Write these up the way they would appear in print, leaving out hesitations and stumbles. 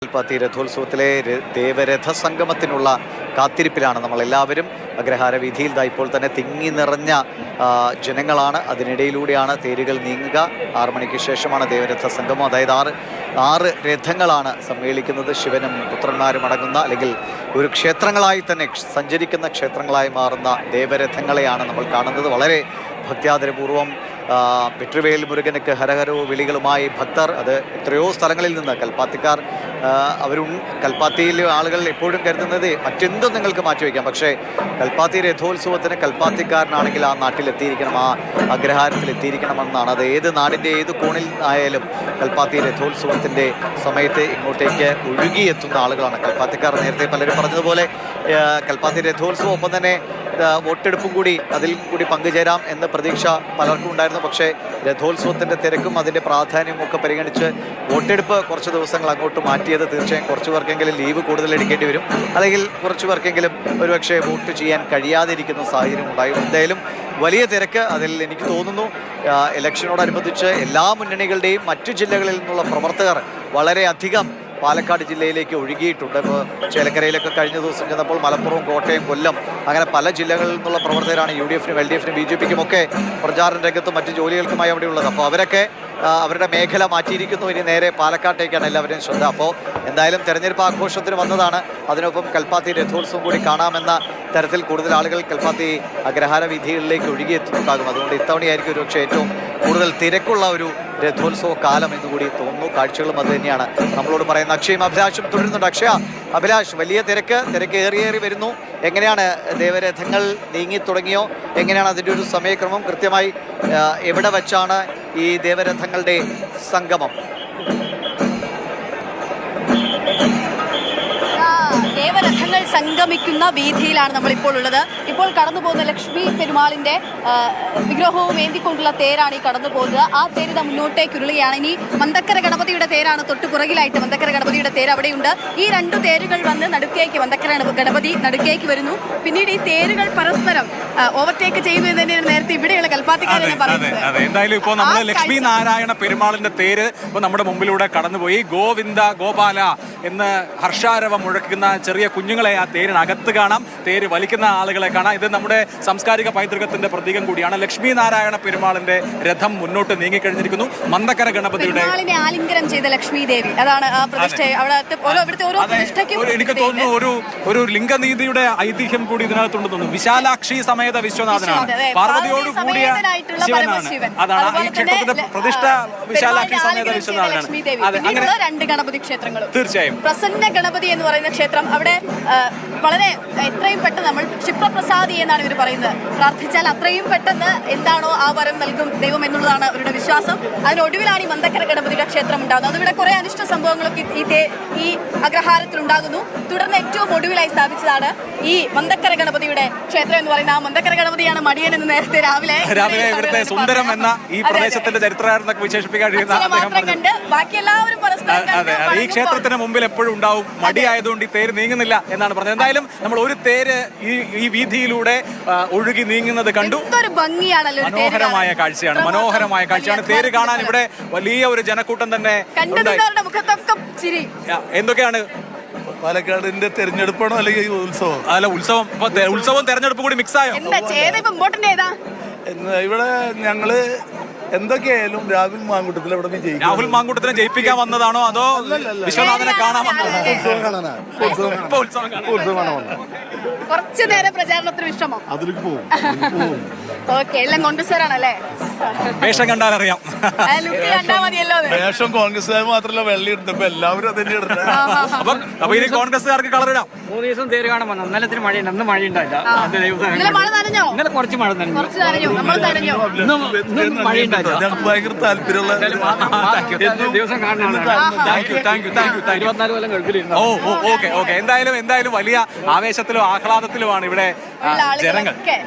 കൽപ്പാത്തി രഥോത്സവത്തിലെ ദേവരഥ സംഗമത്തിനുള്ള കാത്തിരിപ്പിലാണ് നമ്മളെല്ലാവരും. അഗ്രഹാര വീഥിയിൽ ഇപ്പോൾ തന്നെ തിങ്ങി നിറഞ്ഞ ജനങ്ങളാണ്. അതിനിടയിലൂടെയാണ് തേരുകൾ നീങ്ങുക. 6 മണിക്ക് ശേഷമാണ് ദേവരഥ സംഗമം. അതായത് ആറ് രഥങ്ങളാണ് സമ്മേളിക്കുന്നത്. ശിവനും പുത്രന്മാരും അടങ്ങുന്ന, അല്ലെങ്കിൽ ഒരു ക്ഷേത്രങ്ങളായി തന്നെ സഞ്ചരിക്കുന്ന ക്ഷേത്രങ്ങളായി മാറുന്ന ദേവരഥങ്ങളെയാണ് നമ്മൾ കാണുന്നത്. വളരെ ഭക്ത്യാദരപൂർവം വെട്രിവേൽ മുരുകനക്ക് ഹരഹരോ വിളികളുമായി ഭക്തർ, അത് എത്രയോ സ്ഥലങ്ങളിൽ നിന്ന് കൽപ്പാത്തിക്കാർ കൽപ്പാത്തിയിലെ ആളുകൾ എപ്പോഴും കരുതുന്നത് മറ്റെന്തും നിങ്ങൾക്ക് മാറ്റിവെക്കാം, പക്ഷേ കൽപ്പാത്തി രഥോത്സവത്തിന് കൽപ്പാത്തിക്കാരനാണെങ്കിൽ ആ നാട്ടിലെത്തിയിരിക്കണം, ആ അഗ്രഹാരത്തിലെത്തിയിരിക്കണമെന്നാണ്. അത് ഏത് നാടിൻ്റെ ഏത് കോണിൽ ആയാലും കൽപ്പാത്തി രഥോത്സവത്തിൻ്റെ സമയത്ത് ഇങ്ങോട്ടേക്ക് ഒഴുകിയെത്തുന്ന ആളുകളാണ് കൽപ്പാത്തിക്കാർ. നേരത്തെ പലരും പറഞ്ഞതുപോലെ കൽപ്പാത്തി രഥോത്സവം ഒപ്പം തന്നെ വോട്ടെടുപ്പും കൂടി അതിൽ കൂടി പങ്കുചേരാം എന്ന പ്രതീക്ഷ പലർക്കും ഉണ്ടായിരുന്നു. പക്ഷേ രഥോത്സവത്തിൻ്റെ തിരക്കും അതിൻ്റെ പ്രാധാന്യവും ഒക്കെ പരിഗണിച്ച് വോട്ടെടുപ്പ് കുറച്ച് ദിവസങ്ങൾ അങ്ങോട്ട് മാറ്റിയത് തീർച്ചയായും കുറച്ച് പേർക്കെങ്കിലും ലീവ് കൂടുതൽ എടുക്കേണ്ടി വരും, അല്ലെങ്കിൽ കുറച്ച് പേർക്കെങ്കിലും ഒരുപക്ഷെ വോട്ട് ചെയ്യാൻ കഴിയാതിരിക്കുന്ന സാഹചര്യം ഉണ്ടായിരുന്നു. എന്തായാലും വലിയ തിരക്ക് അതിൽ എനിക്ക് തോന്നുന്നു. ഇലക്ഷനോടനുബന്ധിച്ച് എല്ലാ മുന്നണികളുടെയും മറ്റു ജില്ലകളിൽ നിന്നുള്ള പ്രവർത്തകർ വളരെയധികം പാലക്കാട് ജില്ലയിലേക്ക് ഒഴുകിയിട്ടുണ്ട്. ഇപ്പോൾ ചേലക്കരയിലൊക്കെ കഴിഞ്ഞ ദിവസം ചെന്നപ്പോൾ മലപ്പുറം, കോട്ടയം, കൊല്ലം, അങ്ങനെ പല ജില്ലകളിൽ നിന്നുള്ള പ്രവർത്തകരാണ് UDF-നും LDF-നും BJP-ക്കും ഒക്കെ പ്രചാരണ രംഗത്തും മറ്റ് ജോലികൾക്കുമായി അവിടെ ഉള്ളത്. അപ്പോൾ അവരൊക്കെ അവരുടെ മേഖല മാറ്റിയിരിക്കുന്നു. ഇനി നേരെ പാലക്കാട്ടേക്കാണ് എല്ലാവരുടെയും ശ്രദ്ധ. അപ്പോൾ എന്തായാലും തെരഞ്ഞെടുപ്പ് ആഘോഷത്തിന് വന്നതാണ്. അതിനൊപ്പം കൽപ്പാത്തി രഥോത്സവം കൂടി കാണാമെന്ന തരത്തിൽ കൂടുതൽ ആളുകൾ കൽപ്പാത്തി അഗ്രഹാര വീഥികളിലേക്ക് ഒഴുകിയെത്തുന്നുണ്ടാകും. അതുകൊണ്ട് ഇത്തവണയായിരിക്കും ഒരുപക്ഷെ ഏറ്റവും കൂടുതൽ തിരക്കുള്ള ഒരു രഥോത്സവ കാലം എന്നുകൂടി തോന്നുന്നു. കാഴ്ചകളും അത് തന്നെയാണ് നമ്മളോട് പറയുന്നത്. അക്ഷയും അഭിലാഷും തുടരുന്നുണ്ട്. അക്ഷയ, അഭിലാഷ്, വലിയ തിരക്ക് ഏറി വരുന്നു. എങ്ങനെയാണ് ദേവരഥങ്ങൾ നീങ്ങി തുടങ്ങിയോ? എങ്ങനെയാണ് അതിൻ്റെ ഒരു സമയക്രമം? കൃത്യമായി എവിടെ വച്ചാണ് ഈ ദേവരഥങ്ങളുടെ സംഗമം? ദേവരഥങ്ങൾ സംഗമിക്കുന്ന വീഥിയിലാണ് നമ്മളിപ്പോൾ ഉള്ളത്. ഇപ്പോൾ കടന്നു പോകുന്ന ലക്ഷ്മി പെരുമാളിന്റെ വിഗ്രഹവും ഏന്തിക്കൊണ്ടുള്ള തേരാണ് ഈ കടന്നു പോകുന്നത്. ആ തേര് മുന്നോട്ടേക്ക് ഉരുളുകയാണ്. ഇനി മന്തക്കര ഗണപതിയുടെ തേരാണ് തൊട്ട് പുറകിലായിട്ട്. മന്തക്കര ഗണപതിയുടെ തേര് അവിടെയുണ്ട്. ഈ 2 തേരുകൾ വന്ന് നടുക്കേക്ക്, മന്തക്കര ഗണപതി നടുക്കേക്ക് വരുന്നു. പിന്നീട് ഈ തേരുകൾ പരസ്പരം ഓവർടേക്ക് ചെയ്യുന്നു എന്ന് തന്നെയാണ് നേരത്തെ ഇവിടെയുള്ള കൽപ്പാത്തിക്കാരെ പറയുന്നത്. എന്തായാലും ഇപ്പോൾ നമ്മൾ ലക്ഷ്മി നാരായണ പെരുമാളിന്റെ തേര് ഇപ്പോൾ നമ്മുടെ മുമ്പിലൂടെ കടന്നുപോയി. ഗോവിന്ദ ഗോപാല എന്ന് ഹർഷാരവം മുഴക്കുന്ന ചെറിയ കുഞ്ഞുങ്ങളെ ആ തേരിനകത്ത് കാണാം. തേര് വലിക്കുന്ന ആളുകളെ കാണാം. ഇത് നമ്മുടെ സാംസ്കാരിക പൈതൃകത്തിന്റെ പ്രതീകം കൂടിയാണ്. ലക്ഷ്മി നാരായണ പെരുമാളിന്റെ രഥം മുന്നോട്ട് നീങ്ങിക്കഴിഞ്ഞിരിക്കുന്നു. മന്ദക്കര ഗണപതിയുടെ ആലിംഗനം ചെയ്ത ലക്ഷ്മി ദേവി, അതാണ് എനിക്ക് തോന്നുന്നു ഒരു ലിംഗനീതിയുടെ ഐതിഹ്യം കൂടി ഇതിനകത്തുണ്ടെന്ന് തോന്നുന്നു. വിശാലാക്ഷി സമേത വിശ്വനാഥനാണ്, പാർവതിയോട് കൂടിയ ശിവനാണ്. അതാണ് ഈ ക്ഷേത്രത്തിന്റെ പ്രതിഷ്ഠ. വിശാലാക്ഷി സമേത വിശ്വനാഥനാണ്. അങ്ങനെ 2 ഗണപതി ക്ഷേത്രങ്ങളും. തീർച്ചയായും പ്രസന്ന ഗണപതി എന്ന് പറയുന്ന ക്ഷേത്രം, അവിടെ വളരെ എത്രയും പെട്ടെന്ന് നമ്മൾ ക്ഷിപ്രപ്രസാദി എന്നാണ് ഇവർ പറയുന്നത്. പ്രാർത്ഥിച്ചാൽ അത്രയും പെട്ടെന്ന് എന്താണോ ആ വരം നൽകും ദൈവം എന്നുള്ളതാണ് അവരുടെ വിശ്വാസം. അതിനൊടുവിലാണ് ഈ മന്തക്കര ഗണപതിയുടെ ക്ഷേത്രം ഉണ്ടാകുന്നത്. അതിവിടെ കുറെ അനിഷ്ട സംഭവങ്ങളൊക്കെ ഈ അഗ്രഹാരത്തിൽ ഉണ്ടാകുന്നു. തുടർന്ന് ഏറ്റവും ഒടുവിലായി സ്ഥാപിച്ചതാണ് ഈ മന്തക്കര ഗണപതിയുടെ ക്ഷേത്രം എന്ന് പറയുന്നത്. ആ മന്തക്കര ഗണപതിയാണ് മടിയൻ എന്ന് നേരത്തെ രാവിലെ ഇവിടുത്തെ സുന്ദരം എന്ന ഈ പ്രദേശത്തിന്റെ ചരിത്രകാരനൊക്കെ വിശേഷിപ്പിക്കാൻ ബാക്കി എല്ലാവരും ഈ ക്ഷേത്രത്തിന് മുമ്പിൽ എപ്പോഴും ഉണ്ടാവും. മടിയായതുകൊണ്ട് ഈ തേര് നീങ്ങുന്നില്ല എന്നാണ് പറഞ്ഞത്. എന്തായാലും നമ്മൾ ഒരു തേര് ഈ വീഥിയിലൂടെ ഒഴുകി നീങ്ങുന്നത് കണ്ടു. ഭംഗിയാണല്ലോ, മനോഹരമായ കാഴ്ചയാണ്. തേര് കാണാൻ ഇവിടെ വലിയ ഒരു ജനക്കൂട്ടം തന്നെ. എന്തൊക്കെയാണ് പാലക്കാടിന്റെ തെരഞ്ഞെടുപ്പാണോ അല്ലെങ്കിൽ ഉത്സവം? അല്ല, ഉത്സവം തെരഞ്ഞെടുപ്പ് കൂടി മിക്സ് ആയോ? ഇവിടെ ഞങ്ങള് എന്തൊക്കെയായാലും രാഹുൽ മാങ്കൂട്ടത്തിൽ ഇവിടെ വിജയിക്കും. രാഹുൽ മാങ്കൂട്ടത്തിനെ ജയിപ്പിക്കാൻ വന്നതാണോ അതോ വിശ്വനാഥനെ കാണാൻ കുറച്ചു നേരം പ്രചാരണത്തിന് വിശ്രമോ? അതിലേക്ക് പോകും. എല്ലാം കോൺഗ്രസ്സുകാരാണല്ലേ? വേഷം കണ്ടാലറിയാം. വേഷം കോൺഗ്രസ്സുകാർ മാത്രമല്ല, വെള്ളി ഇടുന്നപ്പോ എല്ലാവരും അതിന്റെ ഇടുന്നത്. അപ്പൊ ഇനി കോൺഗ്രസ്സുകാർക്ക് കളർ ഇടാം. 3 ദിവസം തേര് കാണാൻ വന്നു. ഇന്നലത്തിന് മഴയുണ്ട്, അന്ന് മഴയുണ്ടായില്ല. ഇന്നലെ കുറച്ച് മഴ നനഞ്ഞു. ഇന്നും മഴയുണ്ടായില്ല. ഞങ്ങൾക്ക് ഭയങ്കര താല്പര്യമുള്ള ദിവസം കാണാനാണ്. 24 കൊല്ലം ഗൾഫിലിരുന്നു. ഓക്കെ. എന്തായാലും വലിയ ആവേശത്തിലും ആഹ്ലാദത്തിലുമാണ് ഇവിടെ ജനങ്ങൾ.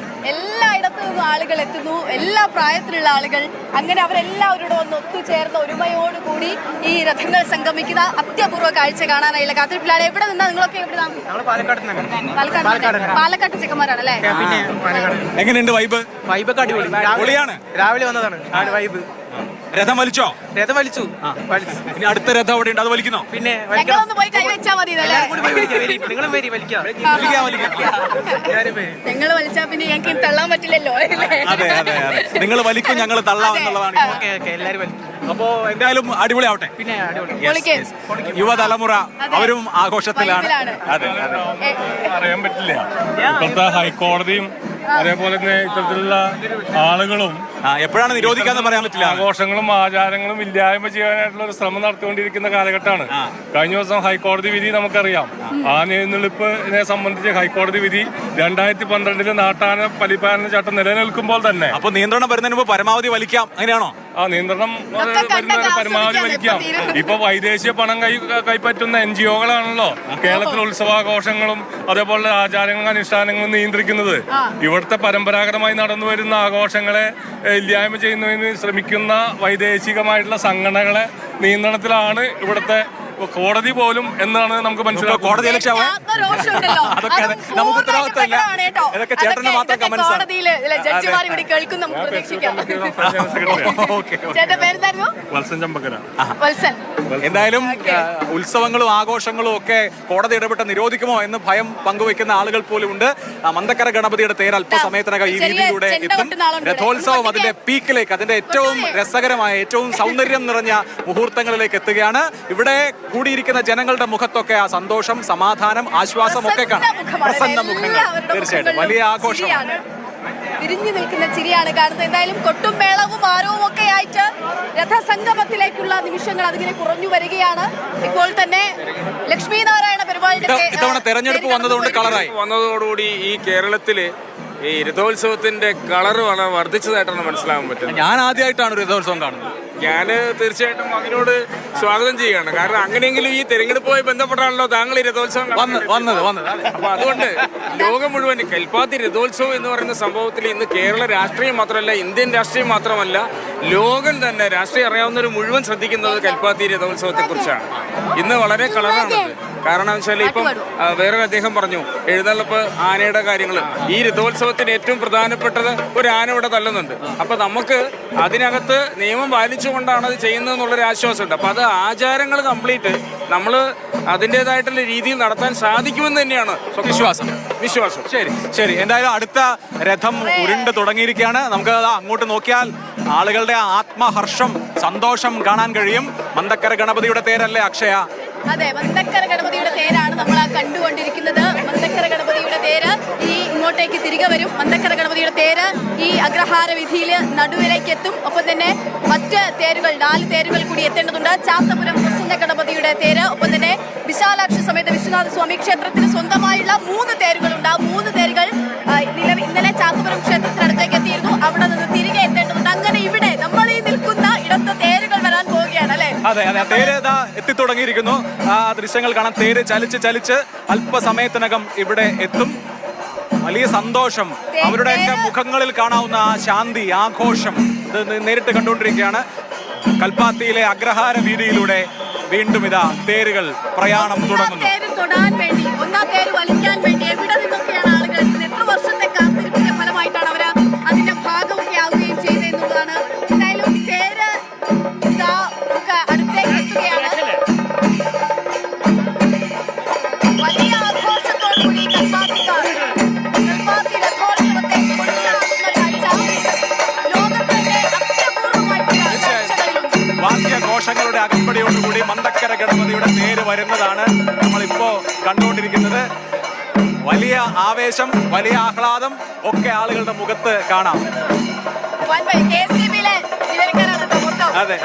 എല്ലായിടത്തു നിന്നും ആളുകൾ എത്തുന്നു, എല്ലാ പ്രായത്തിലുള്ള ആളുകൾ. അങ്ങനെ അവരെല്ലാവരോടും ഒന്ന് ഒത്തുചേർന്ന ഒരുമയോടുകൂടി ഈ രഥങ്ങൾ സംഗമിക്കുന്ന അത്യപൂർവ്വ കാഴ്ച കാണാനായുള്ള കാത്തിരിപ്പിലാണ്. എവിടെ നിന്നാ നിങ്ങളൊക്കെ? പാലക്കാട്ട് ചെക്കന്മാരാണല്ലേ? എങ്ങനെയുണ്ട് വൈബ്? വൈബൊക്കെ അടിപൊളിയാണ്. രാവിലെ വന്നതാണ് വൈബ്. രഥം വലിച്ചോ? രഥം വലിച്ചു. ഇനി അടുത്ത രഥം അവിടെ ഉണ്ട്, അത് വലിക്കുന്നോ? പിന്നെ ഞങ്ങളൊന്ന് പോയി കൈവച്ചാ മതി ഇതല്ലേ? നിങ്ങളും വരി വലിക്കാം. ഞങ്ങൾ വലിച്ചാ പിന്നെ ഞങ്ങൾക്ക് തള്ളാൻ പറ്റില്ലല്ലോ. അതെ അതെ അതെ, നിങ്ങൾ വലിക്കും ഞങ്ങൾ തള്ളാം എന്നുള്ളതാണ്. ഓക്കെ എല്ലാരും വലിക്കും. അപ്പോ എന്തായാലും അടിപൊളിയാവട്ടെ. പിന്നെ അടിപൊളി. പൊളിക്ക്. യുവതലമുറ അവരും ആഘോഷത്തിലാണ്. വൈബിലാണ്. അതെ അതെ. അറിയാൻ പറ്റില്ല. ഇപ്പോഴത്തെ ഹൈക്കോടതിയും അതേപോലെ തന്നെ ഇത്തരത്തിലുള്ള ആളുകളും എപ്പോഴാണ് നിരോധിക്കാന്ന് പറയാൻ പറ്റില്ല. ആഘോഷങ്ങളും ആചാരങ്ങളും ഇല്ലായ്മ ചെയ്യാനായിട്ടുള്ള ഒരു ശ്രമം നടത്തിക്കൊണ്ടിരിക്കുന്ന കാലഘട്ടമാണ്. കഴിഞ്ഞ ദിവസം ഹൈക്കോടതി വിധി നമുക്കറിയാം. ആനയെഴുന്നള്ളിപ്പിനെ സംബന്ധിച്ച് ഹൈക്കോടതി വിധി 2012 നാട്ടാന പരിപാലന ചട്ടം നിലനിൽക്കുമ്പോൾ തന്നെ അപ്പൊ നിയന്ത്രണം വരുന്നതിന് മുമ്പ് പരമാവധി വലിക്കാം, അങ്ങനെയാണോ? ആ നിയന്ത്രണം വരുന്നത് പരമാവധി വലിക്കാം. ഇപ്പൊ വൈദേശിക പണം കൈപ്പറ്റുന്ന NGO-കളാണല്ലോ കേരളത്തിലെ ഉത്സവാഘോഷങ്ങളും അതേപോലെ ആചാരങ്ങളും അനുഷ്ഠാനങ്ങളും നിയന്ത്രിക്കുന്നത്. ഇവിടുത്തെ പരമ്പരാഗതമായി നടന്നു വരുന്ന ആഘോഷങ്ങളെ ഇല്ലായ്മ ചെയ്യുന്നതിന് ശ്രമിക്കുന്ന വൈദേശികമായിട്ടുള്ള സംഘടനകളെ നിയന്ത്രണത്തിലാണ് ഇവിടുത്തെ കോടതി പോലും എന്നാണ് നമുക്ക് മനസ്സിലാക്കുക. കോടതി അതൊക്കെ നമുക്ക് ഉത്തരവാദിത്തമില്ല. ഇതൊക്കെ ചേട്ടന് മാത്രം കമന്റ്സ് ആണ്. എന്തായാലും ഉത്സവങ്ങളും ആഘോഷങ്ങളും ഒക്കെ കോടതി ഇടപെട്ട് നിരോധിക്കുമോ എന്ന് ഭയം പങ്കുവെക്കുന്ന ആളുകൾ പോലും ഉണ്ട്. മന്തക്കര ഗണപതിയുടെ തേര് അല്പസമയത്തിനകം ഈ രീതിയിലൂടെ എത്തും. രഥോത്സവം അതിന്റെ പീക്കിലേക്ക്, അതിന്റെ ഏറ്റവും രസകരമായ ഏറ്റവും സൗന്ദര്യം നിറഞ്ഞ മുഹൂർത്തങ്ങളിലേക്ക് എത്തുകയാണ്. ഇവിടെ കൂടിയിരിക്കുന്ന ജനങ്ങളുടെ മുഖത്തൊക്കെ ആ സന്തോഷം, സമാധാനം, ആശ്വാസം ഒക്കെ കാണാം. പ്രസന്ന മുഖങ്ങൾ. തീർച്ചയായിട്ടും വലിയ ആഘോഷം. വിരിഞ്ഞു നിൽക്കുന്ന ചിരിയാണ് കാണുന്നത്. എന്തായാലും കൊട്ടും മേളവും ആരവും ഒക്കെ ആയിട്ട് രഥസംഗമത്തിലേക്കുള്ള നിമിഷങ്ങൾ അതിങ്ങനെ കുറഞ്ഞു വരികയാണ്. ഇപ്പോൾ തന്നെ ലക്ഷ്മി നാരായണ പെരുമാളിന്റെ ഇത്തവണ തെരഞ്ഞെടുപ്പ് വന്നതോടുകൂടി ഈ കേരളത്തില് ഈ രഥോത്സവത്തിന്റെ കളർ വളരെ വർദ്ധിച്ചതായിട്ടാണ് മനസ്സിലാകാൻ പറ്റുന്നത്. ഞാൻ ആദ്യമായിട്ടാണ് രഥോത്സവം കാണുന്നത്. ഞാൻ തീർച്ചയായിട്ടും അതിനോട് സ്വാഗതം ചെയ്യുകയാണ്. കാരണം അങ്ങനെയെങ്കിലും ഈ തെരഞ്ഞെടുപ്പുമായി ബന്ധപ്പെട്ടാണല്ലോ താങ്കൾ ഈ രഥോത്സവം വന്നത്. അപ്പൊ അതുകൊണ്ട് ലോകം മുഴുവൻ കൽപ്പാത്തി രഥോത്സവം എന്ന് പറയുന്ന സംഭവത്തിൽ ഇന്ന് കേരള രാഷ്ട്രീയം മാത്രമല്ല, ഇന്ത്യൻ രാഷ്ട്രീയം മാത്രമല്ല, ലോകം തന്നെ രാഷ്ട്രീയം അറിയാവുന്നവർ മുഴുവൻ ശ്രദ്ധിക്കുന്നത് കൽപ്പാത്തി രഥോത്സവത്തെ കുറിച്ചാണ്. ഇന്ന് വളരെ കളറാണത്. കാരണം വെച്ചാൽ ഇപ്പം വേറൊരു അദ്ദേഹം പറഞ്ഞു എഴുന്നള്ളിപ്പ് ആനയുടെ കാര്യങ്ങൾ. ഈ രഥോത്സവത്തിന് ഏറ്റവും പ്രധാനപ്പെട്ടത് ഒരു ആന ഇവിടെ തള്ളുന്നുണ്ട്. അപ്പൊ നമുക്ക് അതിനകത്ത് നിയമം പാലിച്ചുകൊണ്ടാണ് അത് ചെയ്യുന്നത് എന്നുള്ളൊരു ആശ്വാസമുണ്ട്. അപ്പൊ അത് ആചാരങ്ങൾ കംപ്ലീറ്റ് നമ്മൾ അതിൻ്റെതായിട്ടുള്ള രീതിയിൽ നടത്താൻ സാധിക്കുമെന്ന് തന്നെയാണ് വിശ്വാസം. ശരി. എന്തായാലും അടുത്ത രഥം ഉരുണ്ട് തുടങ്ങിയിരിക്കുകയാണ്. നമുക്ക് അങ്ങോട്ട് നോക്കിയാൽ ആളുകളുടെ ആത്മഹർഷം, സന്തോഷം കാണാൻ കഴിയും. മന്തക്കര ഗണപതിയുടെ തേരല്ലേ അക്ഷയ? അതെ, മന്തക്കര ഗണപതിയുടെ തേരാണ് നമ്മൾ കണ്ടുകൊണ്ടിരിക്കുന്നത്. മന്തക്കര ഗണപതിയുടെ തേര് ഈ ഇങ്ങോട്ടേക്ക് തിരികെ വരും. മന്തക്കര ഗണപതിയുടെ തേര് ഈ അഗ്രഹാര വിധിയിൽ നടുവിലേക്ക് എത്തും. ഒപ്പം തന്നെ മറ്റ് തേരുകൾ 4 തേരുകൾ കൂടി എത്തേണ്ടതുണ്ട്. ചാത്തപുരം പ്രസന്ന ഗണപതിയുടെ തേര്, ഒപ്പം തന്നെ വിശാലാക്ഷി സമേത വിശ്വനാഥ സ്വാമി ക്ഷേത്രത്തിന് സ്വന്തമായുള്ള 3 തേരുകളുണ്ട്. ആ 3 തേരുകൾ ഇന്നലെ ചാത്തപുരം ക്ഷേത്രത്തിനടുത്തേക്ക് എത്തിയിരുന്നു. അവിടെ നിന്ന് തിരികെ എത്തേണ്ടതുണ്ട്. അങ്ങനെ ഇവിടെ നമ്മൾ ഈ നിൽക്കുന്ന ഇടത്ത് തേരുകൾ വരാൻ പോവുകയാണ് അല്ലെ? അതെ, തേര് എത്തിത്തുടങ്ങിയിരിക്കുന്നു. ആ ദൃശ്യങ്ങൾ കാണാം. തേര് ചലിച്ച് അല്പസമയത്തിനകം ഇവിടെ എത്തും. വലിയ സന്തോഷം, അവരുടെയൊക്കെ മുഖങ്ങളിൽ കാണാവുന്ന ആ ശാന്തി, ആഘോഷം നേരിട്ട് കണ്ടുകൊണ്ടിരിക്കുകയാണ്. കൽപ്പാത്തിയിലെ അഗ്രഹാര വീതിയിലൂടെ വീണ്ടും ഇതാ തേരുകൾ പ്രയാണം തുടങ്ങുന്നു. തൊടാൻ വേണ്ടി, ഒന്നാം തേര് വലിക്കാൻ വേണ്ടി എവിടെ നിന്നൊക്കെയാണ് ആളുകൾ എത്ര വർഷത്തെ കാത്തിരിപ്പിന്റെ ഫലമായിട്ടാണ് അവർ അതിന്റെ ഭാഗമൊക്കെ ആവുകയും ചെയ്തത് എന്നുള്ളതാണ്. എന്തായാലും തേര് നമുക്ക് അടുത്തേക്ക് എത്തുകയാണ്. വലിയ ആഘോഷത്തോടുകൂടി കൽപ്പാത്തി രഥോത്സവത്തെ കൊണ്ടാടുന്ന കാഴ്ച ലോകത്തിന്റെ അത്യപൂർവമായിട്ടുള്ള വാദ്യഘോഷങ്ങളുടെ അകമ്പടിയോടുകൂടി മന്തക്കര ഗണപതിയുടെ തേര് വരുന്നതാണ് നമ്മളിപ്പോ കണ്ടുകൊണ്ടിരിക്കുന്നത്. വലിയ ആവേശം, വലിയ ആഹ്ലാദം ഒക്കെ ആളുകളുടെ മുഖത്ത് കാണാം. അതെ.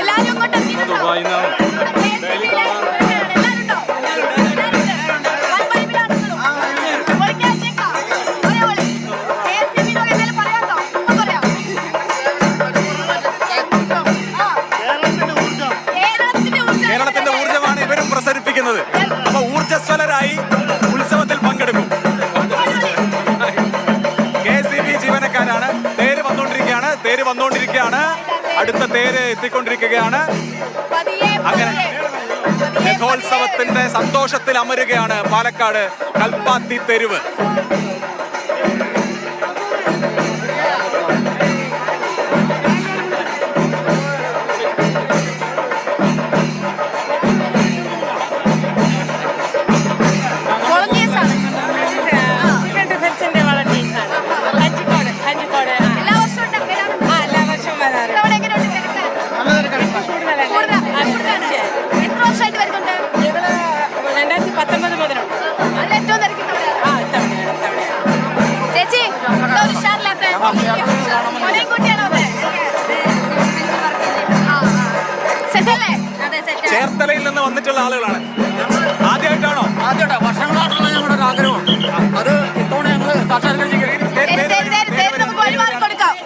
എല്ലാവരും അങ്ങോട്ട് കേരളത്തിന്റെ ഊർജ്ജമാണ് ഇവരും പ്രസരിപ്പിക്കുന്നത്. അപ്പൊ ഊർജ്ജസ്വലരായി ഉത്സവത്തിൽ പങ്കെടുക്കും. KCB ജീവനക്കാരാണ്. തേര് വന്നുകൊണ്ടിരിക്കുകയാണ്. അടുത്ത തേര് എത്തിക്കൊണ്ടിരിക്കുകയാണ്. അങ്ങനെ രഥോത്സവത്തിന്റെ സന്തോഷത്തിൽ അമരുകയാണ് പാലക്കാട് കൽപ്പാത്തി തെരുവ്. ചേർത്തലയിൽ നിന്ന് വന്നിട്ടുള്ള ആളുകളാണ്. ആദ്യമായിട്ടാണോ? ആദ്യമായിട്ട് വർഷങ്ങളായിട്ടുള്ള ഞങ്ങളുടെ ഒരു ആഗ്രഹമാണ്. അത്